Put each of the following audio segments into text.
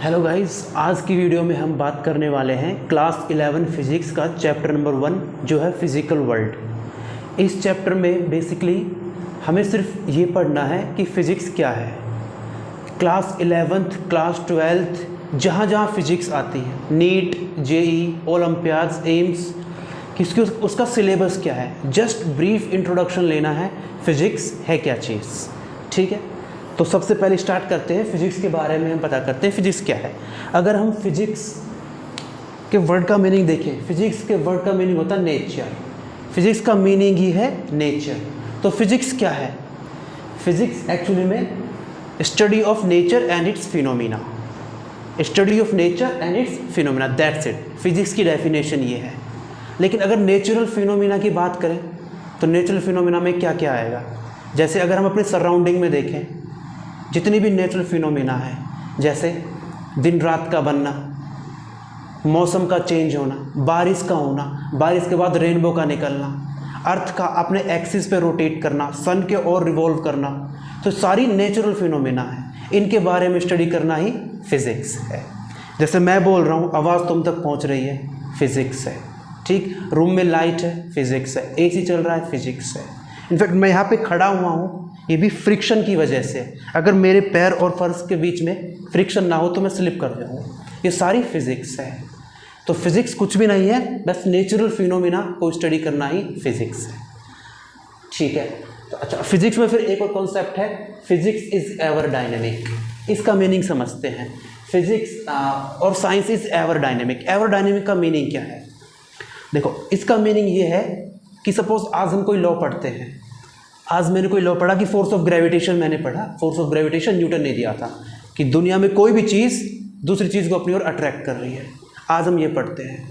Hello guys, आज की video में हम बात करने वाले हैं क्लास 11 फिज़िक्स का चैप्टर नंबर 1 जो है फिज़िकल वर्ल्ड। इस चैप्टर में बेसिकली हमें सिर्फ ये पढ़ना है कि फ़िज़िक्स क्या है। क्लास 11th क्लास 12th जहाँ फ़िज़िक्स आती है, नीट, जेई, ओलंपियाड्स, एम्स, किसकी उसका सिलेबस क्या है, जस्ट ब्रीफ इंट्रोडक्शन लेना है फ़िज़िक्स है क्या चीज़। ठीक है, तो सबसे पहले स्टार्ट करते हैं फ़िज़िक्स के बारे में। हम पता करते हैं फ़िज़िक्स क्या है। अगर हम फिज़िक्स के वर्ड का मीनिंग देखें, फ़िज़िक्स के वर्ड का मीनिंग होता है नेचर। फ़िज़िक्स का मीनिंग ही है नेचर। तो फ़िज़िक्स क्या है? फ़िज़िक्स एक्चुअली में study of nature and it's phenomena. Study of nature and it's phenomena, that's it. Physics की डेफिनेशन ये है। लेकिन अगर नेचुरल फिनोमिना की बात करें तो नेचुरल फिनोमिना में क्या क्या आएगा? जैसे अगर हम अपने सराउंडिंग में देखें, जितनी भी नेचुरल फिनोमिना है, जैसे दिन रात का बनना, मौसम का चेंज होना, बारिश का होना, बारिश के बाद रेनबो का निकलना, अर्थ का अपने एक्सिस पे रोटेट करना, सन के और रिवॉल्व करना, तो सारी नेचुरल फिनोमिना है। इनके बारे में स्टडी करना ही फिज़िक्स है। जैसे मैं बोल रहा हूँ, आवाज़ तुम तक पहुँच रही है, फिज़िक्स है। ठीक, रूम में लाइट है, फिज़िक्स है। एसी चल रहा है, फिज़िक्स है। इनफैक्ट मैं यहाँ पे खड़ा हुआ हूँ, ये भी फ्रिक्शन की वजह से। अगर मेरे पैर और फर्श के बीच में फ्रिक्शन ना हो तो मैं स्लिप कर जाऊँगा। ये सारी फिज़िक्स है। तो फिज़िक्स कुछ भी नहीं है, बस नेचुरल फिनोमिना को स्टडी करना ही फिज़िक्स है। ठीक है, तो अच्छा, फिज़िक्स में फिर एक और कॉन्सेप्ट है, फिज़िक्स इज़ एवर डायनेमिक। इसका मीनिंग समझते हैं। फिज़िक्स और science is ever dynamic. Ever dynamic का मीनिंग क्या है? देखो, इसका मीनिंग ये है कि सपोज़ आज हम कोई लॉ पढ़ते हैं। आज मैंने कोई लॉ पढ़ा कि फोर्स ऑफ ग्रेविटेशन मैंने पढ़ा। फोर्स ऑफ ग्रेविटेशन न्यूटन ने दिया था कि दुनिया में कोई भी चीज़ दूसरी चीज़ को अपनी ओर अट्रैक्ट कर रही है। आज हम ये पढ़ते हैं,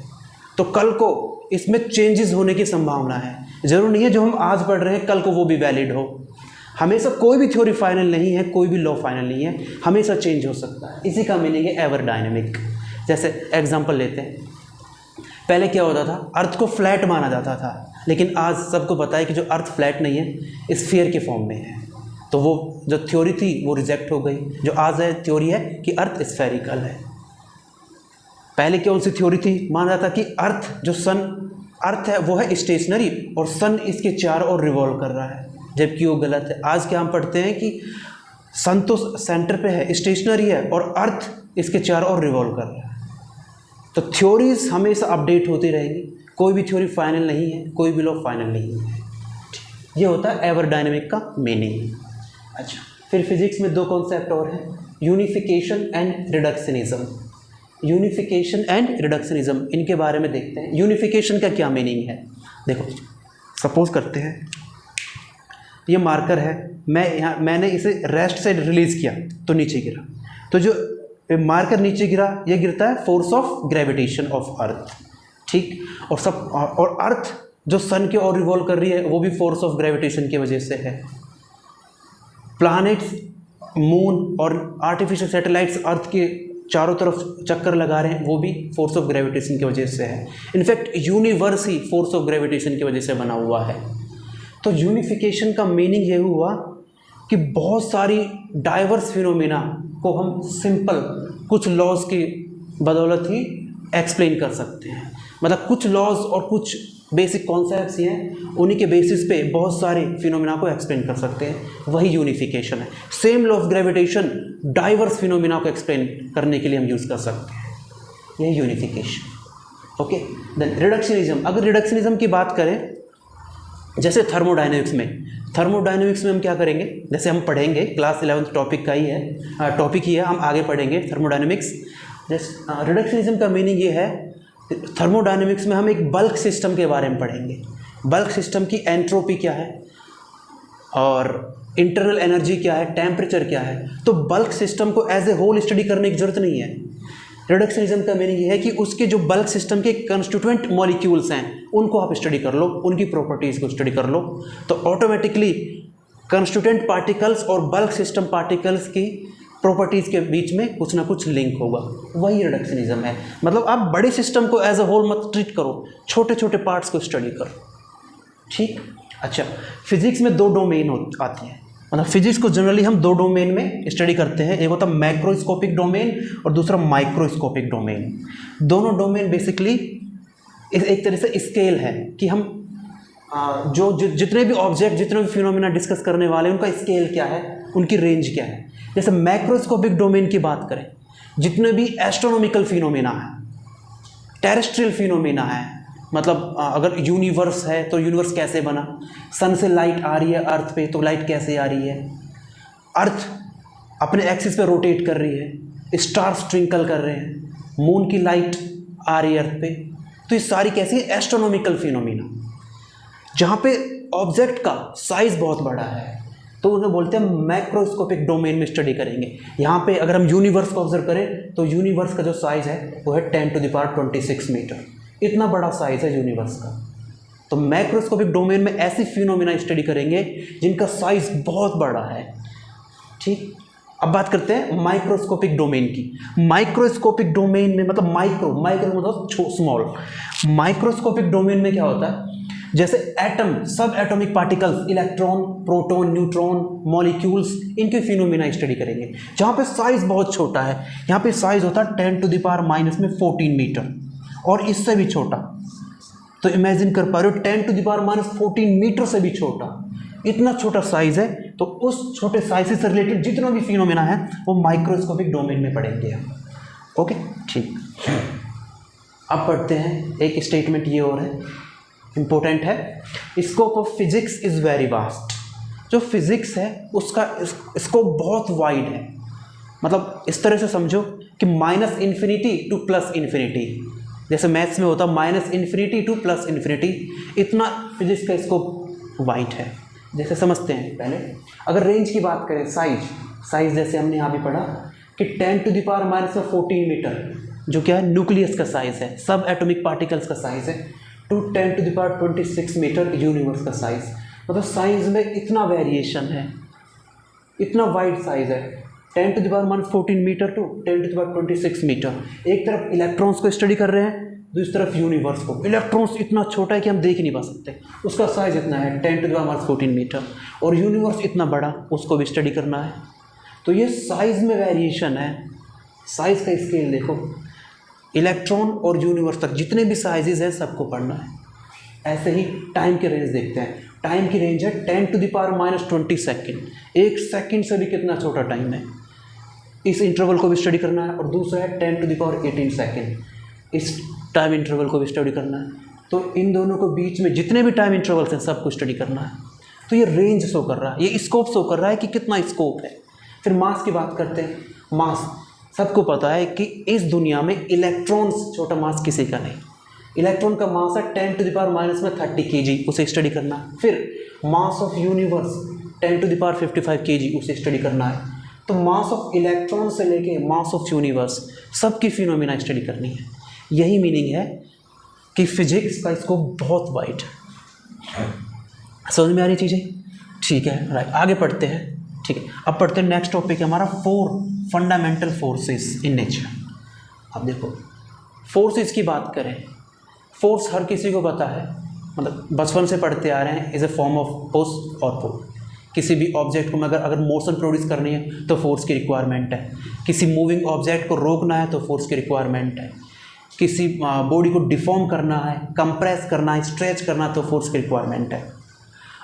तो कल को इसमें चेंजेस होने की संभावना है। ज़रूर नहीं है जो हम आज पढ़ रहे हैं कल को वो भी वैलिड हो। हमेशा कोई भी थ्योरी फाइनल नहीं है, कोई भी लॉ फाइनल नहीं है, हमेशा चेंज हो सकता है। इसी का मीनिंग है एवर डायनेमिक। जैसे एग्जाम्पल लेते हैं, पहले क्या होता था, अर्थ को फ्लैट माना जाता था, लेकिन आज सबको पता है कि जो अर्थ फ्लैट नहीं है, स्फीयर के फॉर्म में है। तो वो जो थ्योरी थी वो रिजेक्ट हो गई। जो आज है थ्योरी है कि अर्थ स्फेरिकल है। पहले कौन सी थ्योरी थी? माना जाता कि अर्थ, जो सन अर्थ है वो है स्टेशनरी और सन इसके चारों ओर रिवॉल्व कर रहा है, जबकि वो गलत है। आज क्या हम पढ़ते हैं कि सन तो सेंटर पे है, स्टेशनरी है, और अर्थ इसके चारों ओर रिवॉल्व कर रहा है। तो थ्योरीज हमेशा अपडेट होती रहेंगी। कोई भी थ्योरी फाइनल नहीं है, कोई भी लॉ फाइनल नहीं है। ये होता है एवर डायनेमिक का मीनिंग। अच्छा, फिर फिजिक्स में दो कॉन्सेप्ट और हैं, unification and reductionism. Unification and reductionism, इनके बारे में देखते हैं। यूनिफिकेशन का क्या मीनिंग है? देखो, सपोज करते हैं ये मार्कर है, मैंने इसे रेस्ट से रिलीज़ किया तो नीचे गिरा। तो जो मार्कर नीचे गिरा, ये गिरता है force of gravitation of earth. ठीक, और अर्थ जो सन के ओर रिवॉल्व कर रही है वो भी फोर्स ऑफ ग्रेविटेशन की वजह से है। प्लैनेट्स, मून और आर्टिफिशियल सैटेलाइट्स अर्थ के चारों तरफ चक्कर लगा रहे हैं, वो भी फोर्स ऑफ ग्रेविटेशन की वजह से है। In fact universe he force of gravitation की वजह से बना हुआ है। तो यूनिफिकेशन का मीनिंग ये हुआ कि बहुत सारी डाइवर्स फिनोमिना को हम सिंपल कुछ लॉज की बदौलत ही एक्सप्लेन कर सकते हैं। मतलब कुछ लॉज और कुछ बेसिक कॉन्सेप्ट्स हैं, उन्हीं के बेसिस पे बहुत सारे फिनोमिना को एक्सप्लेन कर सकते हैं, वही यूनिफिकेशन है। Same law of gravitation diverse phenomena को एक्सप्लेन करने के लिए हम यूज़ कर सकते हैं, यही यूनिफिकेशन। Okay, then reductionism. अगर रिडक्शनिज्म की बात करें, जैसे थर्मोडायनेमिक्स में हम क्या करेंगे, जैसे हम पढ़ेंगे क्लास 11 टॉपिक का ही है, टॉपिक ही है, हम आगे पढ़ेंगे थर्मोडायनेमिक्स। जैसे रिडक्शनिज्म का मीनिंग ये है, थर्मोडायनेमिक्स में हम एक बल्क सिस्टम के बारे में पढ़ेंगे। बल्क सिस्टम की एंट्रोपी क्या है और इंटरनल एनर्जी क्या है, टेम्परेचर क्या है। तो बल्क सिस्टम को एज ए होल स्टडी करने की ज़रूरत नहीं है। रिडक्शनिज्म का मीनिंग ये है कि उसके जो बल्क सिस्टम के कंस्टिट्यूएंट मॉलिक्यूल्स हैं उनको आप स्टडी कर लो, उनकी प्रॉपर्टीज़ को स्टडी कर लो, तो ऑटोमेटिकली कंस्टिट्यूएंट पार्टिकल्स और बल्क सिस्टम पार्टिकल्स की प्रॉपर्टीज़ के बीच में कुछ ना कुछ लिंक होगा, वही रिडक्शनिज्म है। मतलब आप बड़े सिस्टम को एज अ होल मत ट्रीट करो, छोटे छोटे पार्ट्स को स्टडी करो। ठीक, अच्छा, फिजिक्स में दो डोमेन आती हैं, मतलब फिजिक्स को जनरली हम दो डोमेन में स्टडी करते हैं, एक होता है मैक्रोस्कोपिक डोमेन और दूसरा माइक्रोस्कोपिक डोमेन। दोनों डोमेन बेसिकली एक तरह से स्केल है कि हम जितने भी ऑब्जेक्ट, जितने भी फिनोमेना डिस्कस करने वाले हैं, उनका स्केल क्या है, उनकी रेंज क्या है। जैसे मैक्रोस्कोपिक डोमेन की बात करें, जितने भी एस्ट्रोनॉमिकल फिनोमेना है, टेरेस्ट्रियल फिनोमेना है, मतलब अगर यूनिवर्स है तो यूनिवर्स कैसे बना, सन से लाइट आ रही है अर्थ पे तो लाइट कैसे आ रही है, अर्थ अपने एक्सिस पे रोटेट कर रही है, स्टार्स ट्विंकल कर रहे हैं, मून की लाइट आ रही है अर्थ पे, तो ये सारी कैसी है, एस्ट्रोनॉमिकल फिनोमेना। जहाँ पे ऑब्जेक्ट का साइज बहुत बड़ा है तो उन्हें बोलते हैं मैक्रोस्कोपिक डोमेन में स्टडी करेंगे। यहाँ पे अगर हम यूनिवर्स को ऑब्जर्व करें तो यूनिवर्स का जो साइज है वो है 10⁻26 मीटर, इतना बड़ा साइज है यूनिवर्स का। तो मैक्रोस्कोपिक डोमेन में ऐसी फिनोमेना स्टडी करेंगे जिनका साइज बहुत बड़ा है। ठीक, अब बात करते हैं माइक्रोस्कोपिक डोमेन की। माइक्रोस्कोपिक डोमेन में मतलब माइक्रो मतलब स्मॉल। माइक्रोस्कोपिक डोमेन में क्या होता है, जैसे एटम, सब atomic particles, electron, proton, neutron, molecules, इनके फिनोमेना स्टडी करेंगे जहाँ पे साइज बहुत छोटा है। यहाँ पे साइज होता है 10⁻⁻14 मीटर और इससे भी छोटा। तो इमेजिन कर पा रहे हो 10⁻⁻14 मीटर से भी छोटा, इतना छोटा साइज है। तो उस छोटे साइज से रिलेटेड जितना भी फिनोमेना है वो माइक्रोस्कोपिक डोमेन में पढ़ेंगे हम। ओके, ठीक। अब पढ़ते हैं एक स्टेटमेंट ये और है, इम्पोर्टेंट है। Scope of physics is very vast. जो फिजिक्स है उसका स्कोप बहुत वाइड है। मतलब इस तरह से समझो कि -∞ टू +∞, जैसे मैथ्स में होता -∞ टू +∞, इतना फिजिक्स का स्कोप वाइड है। जैसे समझते हैं पहले, अगर रेंज की बात करें, साइज जैसे हमने यहाँ भी पढ़ा कि 10⁻⁻14 मीटर जो क्या है, न्यूक्लियस का साइज है, सब एटॉमिक पार्टिकल्स का साइज है, टू 10⁻26 मीटर यूनिवर्स का साइज। मतलब साइज में इतना वेरिएशन है, इतना वाइड साइज है, 10⁻14 मीटर टू 10⁻26 मीटर। एक तरफ इलेक्ट्रॉन्स को स्टडी कर रहे हैं, दूसरी तरफ यूनिवर्स को। इलेक्ट्रॉन्स इतना छोटा है कि हम देख ही नहीं पा सकते, उसका साइज इतना है 10⁻14 मीटर, और यूनिवर्स इतना बड़ा, उसको भी स्टडी करना है। तो ये साइज में वेरिएशन है, साइज का स्केल देखो, इलेक्ट्रॉन और यूनिवर्स तक जितने भी साइजेस हैं सबको पढ़ना है। ऐसे ही टाइम की रेंज देखते हैं। टाइम की रेंज है 10⁻⁻20 सेकेंड। एक सेकेंड से भी कितना छोटा टाइम है, इस इंटरवल को भी स्टडी करना है। और दूसरा है 10⁻18 सेकेंड, इस टाइम इंटरवल को भी स्टडी करना है। तो इन दोनों के बीच में जितने भी टाइम इंटरवल्स हैं सबको स्टडी करना है। तो ये रेंज शो कर रहा है, ये स्कोप शो कर रहा है कि कितना स्कोप है। फिर मास की बात करते हैं। मास सबको पता है कि इस दुनिया में इलेक्ट्रॉन्स छोटा मास किसी का नहीं। इलेक्ट्रॉन का मास है 10⁻⁻30 kg, उसे स्टडी करना है। फिर मास ऑफ यूनिवर्स 10⁻55 kg, उसे स्टडी करना है। तो मास ऑफ इलेक्ट्रॉन से लेके मास ऑफ यूनिवर्स सबकी फिनोमेना स्टडी करनी है। यही मीनिंग है कि फिजिक्स का स्कोप बहुत वाइड है। समझ में आ रही चीज़ें? ठीक है, राइट। आगे पढ़ते हैं। ठीक है, अब पढ़ते हैं नेक्स्ट टॉपिक है हमारा 4 फंडामेंटल फोर्सेस इन नेचर। अब देखो, फोर्सेस की बात करें, फोर्स हर किसी को पता है, मतलब बचपन से पढ़ते आ रहे हैं, is a form of push और पुल। किसी भी ऑब्जेक्ट को अगर मोशन प्रोड्यूस करनी है तो फोर्स की रिक्वायरमेंट है। किसी मूविंग ऑब्जेक्ट को रोकना है तो फोर्स की रिक्वायरमेंट है। किसी बॉडी को डिफॉर्म करना है, कंप्रेस करना है, स्ट्रेच करना है तो फोर्स की रिक्वायरमेंट है।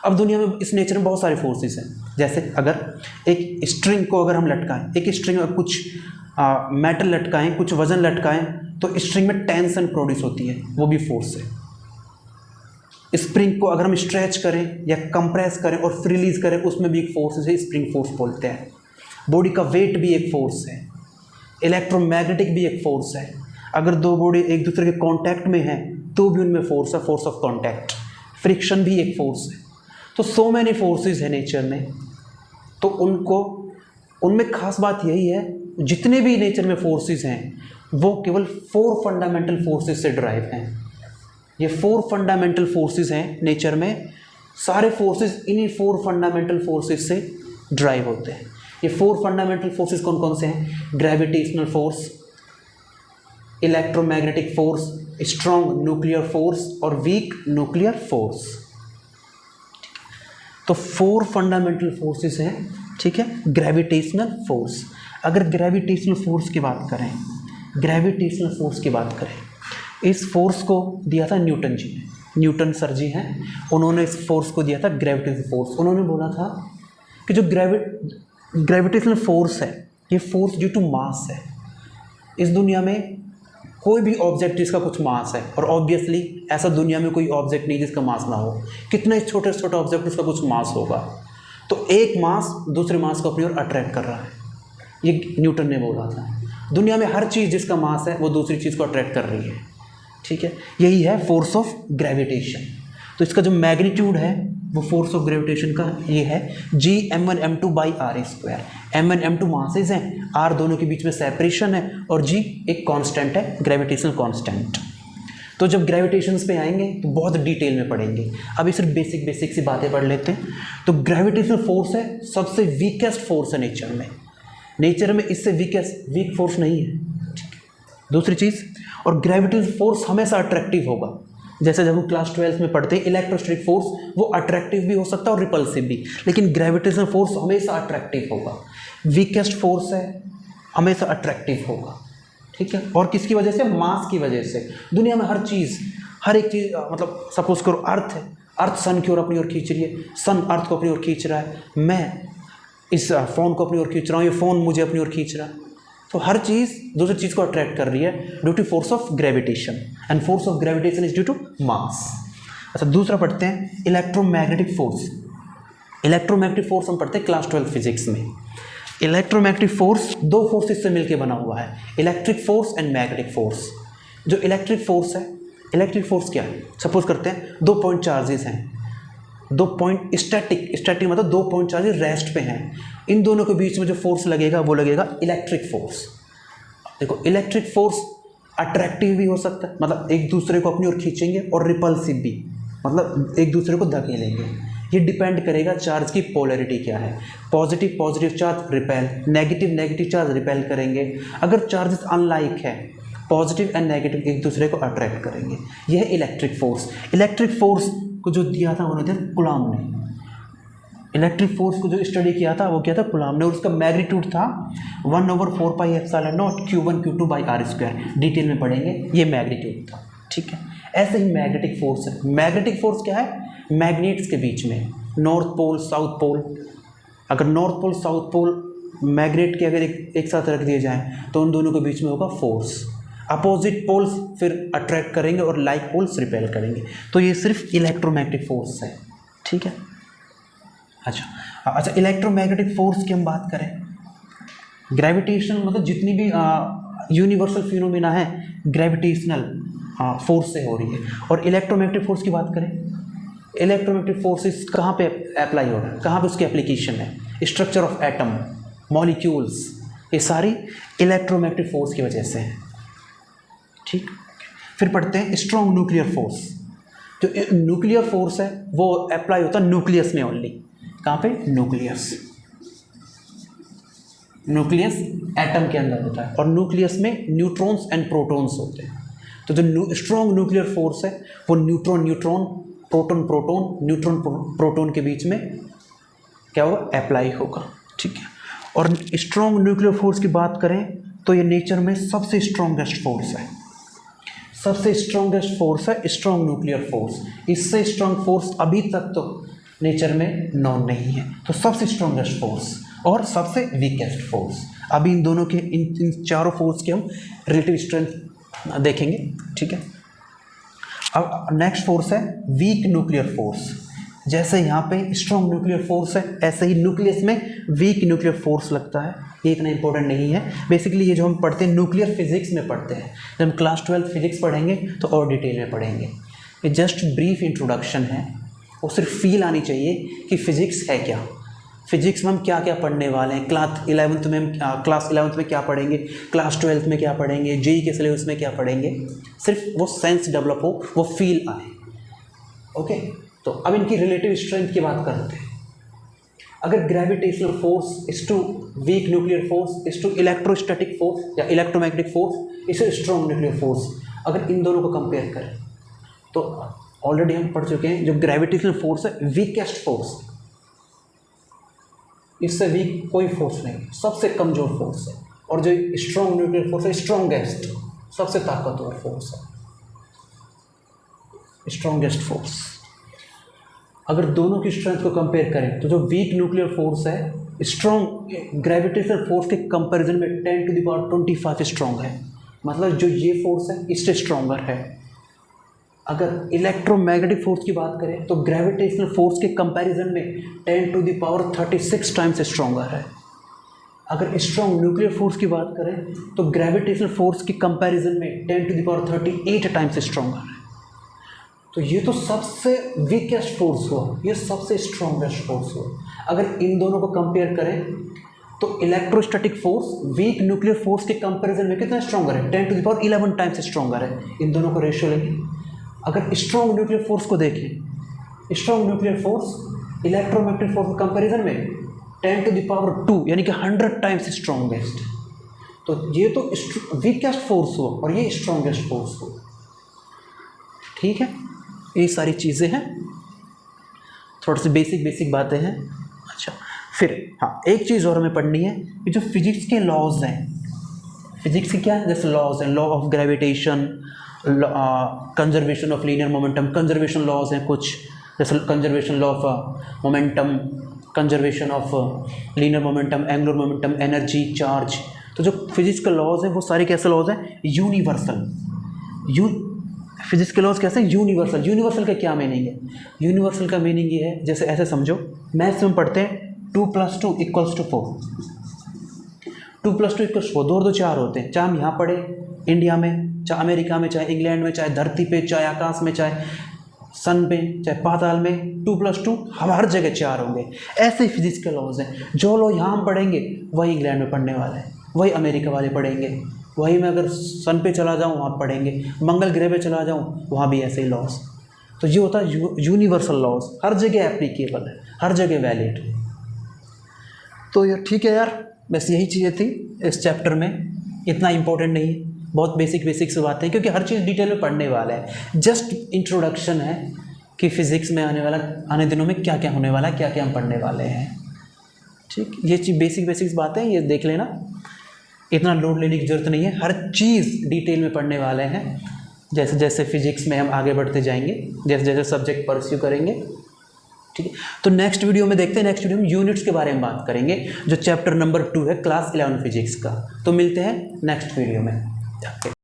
अब दुनिया में इस नेचर में बहुत सारे फोर्सेस हैं। जैसे अगर एक स्ट्रिंग को अगर हम लटकाएं, एक स्ट्रिंग में कुछ मेटल लटकाएं, कुछ वजन लटकाएं, तो स्ट्रिंग में टेंशन प्रोड्यूस होती है, वो भी फोर्स है। स्प्रिंग को अगर हम स्ट्रेच करें या कंप्रेस करें और फिर रिलीज करें, उसमें भी एक फोर्स है, स्प्रिंग फोर्स बोलते हैं। बॉडी का वेट भी एक फोर्स है। इलेक्ट्रोमैग्नेटिक भी एक फोर्स है। अगर दो बॉडी एक दूसरे के कांटेक्ट में हैं तो भी उनमें फोर्स है, फोर्स ऑफ कांटेक्ट। फ्रिक्शन भी एक फोर्स है। तो सो मैनी फोर्सेस है नेचर में। तो उनमें खास बात यही है, जितने भी नेचर में फोर्सेस हैं वो केवल 4 फंडामेंटल फोर्सेस से ड्राइव हैं। ये 4 फंडामेंटल फोर्सेस हैं नेचर में। सारे फोर्सेस इन्हीं 4 फंडामेंटल फोर्सेस से ड्राइव होते हैं। ये 4 फंडामेंटल फोर्सेस कौन कौन से हैं? Gravitational force, electromagnetic force, strong nuclear force और वीक न्यूक्लियर फोर्स। तो 4 फंडामेंटल फोर्सेस हैं, ठीक है। ग्रेविटेशनल फोर्स, अगर ग्रेविटेशनल फोर्स की बात करें, ग्रेविटेशनल फोर्स की बात करें, इस फोर्स को दिया था न्यूटन जी ने, न्यूटन सर जी हैं, उन्होंने इस फोर्स को दिया था ग्रेविटेशनल फोर्स। उन्होंने बोला था कि जो ग्रेविटेशनल फोर्स है, ये फोर्स ड्यू टू मास है। इस दुनिया में कोई भी ऑब्जेक्ट जिसका कुछ मास है, और ऑब्वियसली ऐसा दुनिया में कोई ऑब्जेक्ट नहीं जिसका मास ना हो, कितना ही छोटे से छोटा ऑब्जेक्ट उसका कुछ मास होगा, तो एक मास दूसरे मास को अपनी ओर अट्रैक्ट कर रहा है, ये न्यूटन ने बोला था। दुनिया में हर चीज़ जिसका मास है वो दूसरी चीज़ को अट्रैक्ट कर रही है, ठीक है। यही है फोर्स ऑफ ग्रेविटेशन। तो इसका जो मैग्नीट्यूड है वो फोर्स ऑफ ग्रेविटेशन का ये है G m1m2/r²। m1 m2 masses हैं, r दोनों के बीच में सेपरेशन है, और g एक कांस्टेंट है, ग्रेविटेशनल कांस्टेंट। तो जब ग्रेविटेशंस पे आएंगे तो बहुत डिटेल में पढ़ेंगे, अभी सिर्फ बेसिक सी बातें पढ़ लेते हैं। तो ग्रेविटेशनल फोर्स है सबसे वीकेस्ट फोर्स है नेचर में, नेचर में इससे वीक फोर्स नहीं है, ठीक है। दूसरी चीज़, और ग्रेविटेशनल फोर्स हमेशा अट्रैक्टिव होगा। जैसे जब हम क्लास 12 में पढ़ते हैं, इलेक्ट्रोस्टैटिक फोर्स वो अट्रैक्टिव भी हो सकता है और रिपल्सिव भी, लेकिन ग्रेविटेशनल फोर्स हमेशा अट्रैक्टिव होगा। वीकेस्ट फोर्स है, हमेशा अट्रैक्टिव होगा, ठीक है। और किसकी वजह से? मास की वजह से। दुनिया में हर एक चीज़ मतलब सपोज करो अर्थ है, अर्थ सन की ओर अपनी ओर खींच रही है, सन अर्थ को अपनी ओर खींच रहा है, मैं इस फ़ोन को अपनी ओर खींच रहा हूँ, ये फ़ोन मुझे अपनी ओर खींच रहा है। तो हर चीज़ दूसरी चीज़ को अट्रैक्ट कर रही है due to force of gravitation, and force of gravitation is due to mass. अच्छा, दूसरा पढ़ते हैं इलेक्ट्रोमैग्नेटिक फोर्स। इलेक्ट्रोमैग्नेटिक फोर्स हम पढ़ते हैं क्लास 12 फिजिक्स में। इलेक्ट्रोमैग्नेटिक फोर्स दो फोर्सेस से मिलकर बना हुआ है, electric force and magnetic force. जो इलेक्ट्रिक फोर्स है, इलेक्ट्रिक फोर्स क्या है? सपोज करते हैं 2 पॉइंट चार्जेस हैं, 2 पॉइंट स्टैटिक मतलब 2 पॉइंट चार्जेस रेस्ट पे हैं, इन दोनों के बीच में जो फोर्स लगेगा वो लगेगा इलेक्ट्रिक फोर्स। देखो, इलेक्ट्रिक फोर्स अट्रैक्टिव भी हो सकता है, मतलब एक दूसरे को अपनी ओर खींचेंगे, और रिपल्सिव भी, मतलब एक दूसरे को धकेलेंगे। ये डिपेंड करेगा चार्ज की पोलैरिटी क्या है। Positive charge repel, negative charge repel करेंगे। अगर चार्जेस अनलाइक है, पॉजिटिव एंड नेगेटिव एक दूसरे को अट्रैक्ट करेंगे। यह है इलेक्ट्रिक फोर्स। इलेक्ट्रिक फोर्स को जो दिया था उन्होंने कूलॉम ने, इलेक्ट्रिक फोर्स को जो स्टडी किया था वो किया था कूलॉम ने, और उसका मैग्नीट्यूड था 1/4πε0 q1 q2/r²। डिटेल में पढ़ेंगे, ये मैग्नीट्यूड था, ठीक है। ऐसे ही मैग्नेटिक फोर्स है। मैग्नेटिक फोर्स क्या है? मैग्नेट्स के बीच में, नॉर्थ पोल साउथ पोल, अगर north pole south pole magnet के अगर एक साथ रख दिए जाएँ तो उन दोनों के बीच में होगा फोर्स। अपोजिट पोल्स फिर अट्रैक्ट करेंगे और लाइक पोल्स रिपेल करेंगे। तो ये सिर्फ इलेक्ट्रोमैग्नेटिक फोर्स है, ठीक है। अच्छा, इलेक्ट्रोमैग्नेटिक फोर्स की हम बात करें, ग्रेविटेशनल मतलब जितनी भी यूनिवर्सल फिनोमेना है ग्रेविटेशनल फोर्स से हो रही है। और इलेक्ट्रोमैग्नेटिक फोर्स की बात करें, इलेक्ट्रोमैग्नेटिक फोर्सेस कहाँ पे अप्लाई हो रहा है, कहाँ पे उसकी एप्लीकेशन है? स्ट्रक्चर ऑफ एटम, मॉलिक्यूल्स, ये सारी इलेक्ट्रोमैग्नेटिक फोर्स की वजह से है, ठीक। फिर पढ़ते हैं स्ट्रॉन्ग न्यूक्लियर फोर्स। जो न्यूक्लियर फोर्स है वो अप्लाई होता है न्यूक्लियस में ओनली। कहाँ पे? न्यूक्लियस एटम के अंदर होता है, और न्यूक्लियस में न्यूट्रॉन्स एंड प्रोटॉन्स होते हैं। तो जो स्ट्रॉन्ग न्यूक्लियर फोर्स है वो न्यूट्रॉन प्रोटॉन के बीच में क्या होगा? अप्लाई होगा, ठीक है। और स्ट्रॉन्ग न्यूक्लियर फोर्स की बात करें तो ये नेचर में सबसे स्ट्रॉन्गेस्ट फोर्स है, सबसे स्ट्रॉन्गेस्ट फोर्स है स्ट्रॉन्ग न्यूक्लियर फोर्स। इससे स्ट्रॉन्ग फोर्स अभी तक तो नेचर में नॉन नहीं है। तो सबसे स्ट्रॉन्गेस्ट फोर्स और सबसे वीकेस्ट फोर्स, अभी इन दोनों के इन चारों फोर्स के हम रिलेटिव स्ट्रेंथ देखेंगे, ठीक है। अब नेक्स्ट फोर्स है वीक न्यूक्लियर फोर्स। जैसे यहाँ पे स्ट्रॉन्ग न्यूक्लियर फोर्स है, ऐसे ही न्यूक्लियस में वीक न्यूक्लियर फोर्स लगता है। ये इतना इंपॉर्टेंट नहीं है। बेसिकली ये जो हम पढ़ते हैं न्यूक्लियर फिजिक्स में पढ़ते हैं, जब हम क्लास 12 फिजिक्स पढ़ेंगे तो और डिटेल में पढ़ेंगे। ये जस्ट ब्रीफ इंट्रोडक्शन है, वो सिर्फ फील आनी चाहिए कि फिजिक्स है क्या, फिजिक्स में हम क्या क्या पढ़ने वाले हैं। क्लास 11th में क्या पढ़ेंगे, क्लास 12th में क्या पढ़ेंगे, जेई के सिलेबस में क्या पढ़ेंगे, सिर्फ वो सेंस डेवलप हो, वो फील आए, ओके। तो अब इनकी रिलेटिव स्ट्रेंथ की बात करते हैं। अगर gravitational force is to weak nuclear force is to electrostatic force या electromagnetic force is to strong nuclear force, अगर इन दोनों को कंपेयर करें तो ऑलरेडी हम पढ़ चुके हैं जो ग्रेविटेशनल फोर्स है वीकेस्ट फोर्स, इससे वीक कोई फोर्स नहीं, सबसे कमज़ोर फोर्स है। और जो स्ट्रॉन्ग न्यूक्लियर फोर्स है, स्ट्रॉन्गेस्ट, सबसे ताकतवर फोर्स है, स्ट्रॉन्गेस्ट फोर्स। अगर दोनों की स्ट्रेंथ को कंपेयर करें तो जो वीक न्यूक्लियर फोर्स है, स्ट्रॉन्ग ग्रेविटेशनल फोर्स के कंपैरिजन में 10⁻25 स्ट्रॉन्ग है। मतलब जो ये फोर्स है इससे स्ट्रॉन्गर है। अगर इलेक्ट्रोमैग्नेटिक फोर्स की बात करें तो ग्रेविटेशनल फोर्स के कंपैरिजन में 10⁻36 टाइम्स स्ट्रॉन्गर है। अगर स्ट्रॉन्ग न्यूक्लियर फोर्स की बात करें तो ग्रेविटेशनल फोर्स के कंपैरिजन में 10⁻38 टाइम्स स्ट्रॉन्गर है। तो ये तो सबसे वीकेस्ट फोर्स हुआ, ये सबसे स्ट्रॉन्गेस्ट फोर्स हुआ। अगर इन दोनों को कंपेयर करें तो electrostatic force week nuclear force के कंपैरिजन में कितना स्ट्रॉन्गर है, 10⁻11 टाइम्स स्ट्रॉन्गर है। इन दोनों को रेशियो लेंगे। अगर स्ट्रॉन्ग न्यूक्लियर फोर्स को देखें, strong nuclear force electromagnetic force के कंपैरिजन में 10⁻2 यानी कि 100 टाइम्स स्ट्रॉन्गेस्ट। तो ये तो वीकेस्ट फोर्स हुआ और ये स्ट्रॉन्गेस्ट फोर्स हुआ। ठीक है, ये सारी चीज़ें हैं, थोड़ी सी बेसिक बातें हैं। अच्छा, फिर हाँ, एक चीज़ और हमें पढ़नी है कि जो फिजिक्स के लॉज हैं, फिजिक्स के क्या है, जैसे लॉज हैं, law of gravitation, conservation of linear momentum, conservation laws हैं कुछ, जैसे conservation law of momentum, conservation of linear momentum, angular momentum, energy, charge. तो जो फिजिक्स के लॉज हैं वो सारे कैसे लॉज हैं, यूनिवर्सल। फिजिक्स के लॉज कैसे हैं, यूनिवर्सल। यूनिवर्सल का क्या मीनिंग है, यूनिवर्सल का मीनिंग ये है, जैसे ऐसे समझो, मैथ्स में पढ़ते हैं 2 + 2 = 4, 2 + 2 = 4, 2 और 2 4 होते हैं। चाहे हम यहाँ पढ़े इंडिया में, चाहे अमेरिका में, चाहे इंग्लैंड में, चाहे धरती पे, चाहे आकाश में, चाहे सन पे, चाहे पाताल में, 2 + 2 हर जगह 4 होंगे। ऐसे ही फिजिक्स के लॉज हैं। जो लॉ यहाँ हम पढ़ेंगे वही इंग्लैंड में पढ़ने वाले हैं, वही अमेरिका वाले पढ़ेंगे, वही मैं अगर सन पे चला जाऊँ वहाँ पढ़ेंगे, मंगल ग्रह पे चला जाऊँ वहाँ भी ऐसे ही लॉज। तो ये होता है यूनिवर्सल लॉज, हर जगह एप्लीकेबल है, हर जगह वैलिड। तो ये ठीक है यार, बस यही चीज़ें थी इस चैप्टर में, इतना इंपॉर्टेंट नहीं, बहुत बेसिक से बातें, क्योंकि हर चीज़ डिटेल में पढ़ने वाला है। जस्ट इंट्रोडक्शन है कि फिज़िक्स में आने दिनों में क्या क्या होने वाला है, क्या क्या हम पढ़ने वाले हैं। ठीक, ये चीज़ बेसिक बातें ये देख लेना, इतना लोड लेने की ज़रूरत नहीं है, हर चीज़ डिटेल में पढ़ने वाले हैं। जैसे जैसे फिजिक्स में हम आगे बढ़ते जाएंगे, जैसे जैसे सब्जेक्ट परस्यू करेंगे। ठीक है, तो नेक्स्ट वीडियो में देखते हैं, नेक्स्ट वीडियो में यूनिट्स के बारे में बात करेंगे, जो चैप्टर नंबर 2 है क्लास 11 फिजिक्स का। तो मिलते हैं नेक्स्ट वीडियो में।